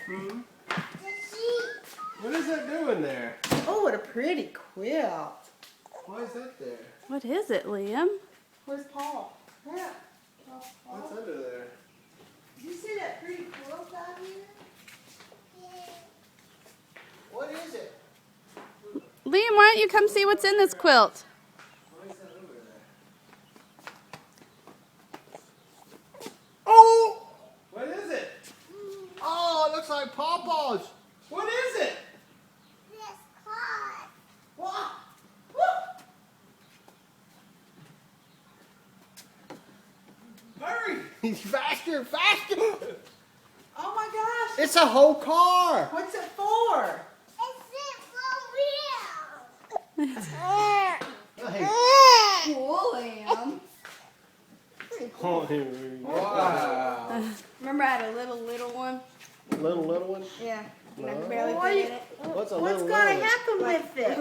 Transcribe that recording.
Hmm? What is that doing there? Oh, what a pretty quilt. Why is that there? What is it, Liam? Where's Paul? Yeah. What's under there? Did you see that pretty quilt out here? What is it? Liam, why don't you come see what's in this quilt? Why is that over there? Oh! What is it? Oh, it looks like Pawpaw's. What is it? What? Hurry! Faster, faster! Oh my gosh! It's a whole car. What's it for? Cool, Liam. Wow. Remember I had a little one? Little one? Yeah. And I No. barely What fit you- in it. What's a What's little gonna one? happen with it?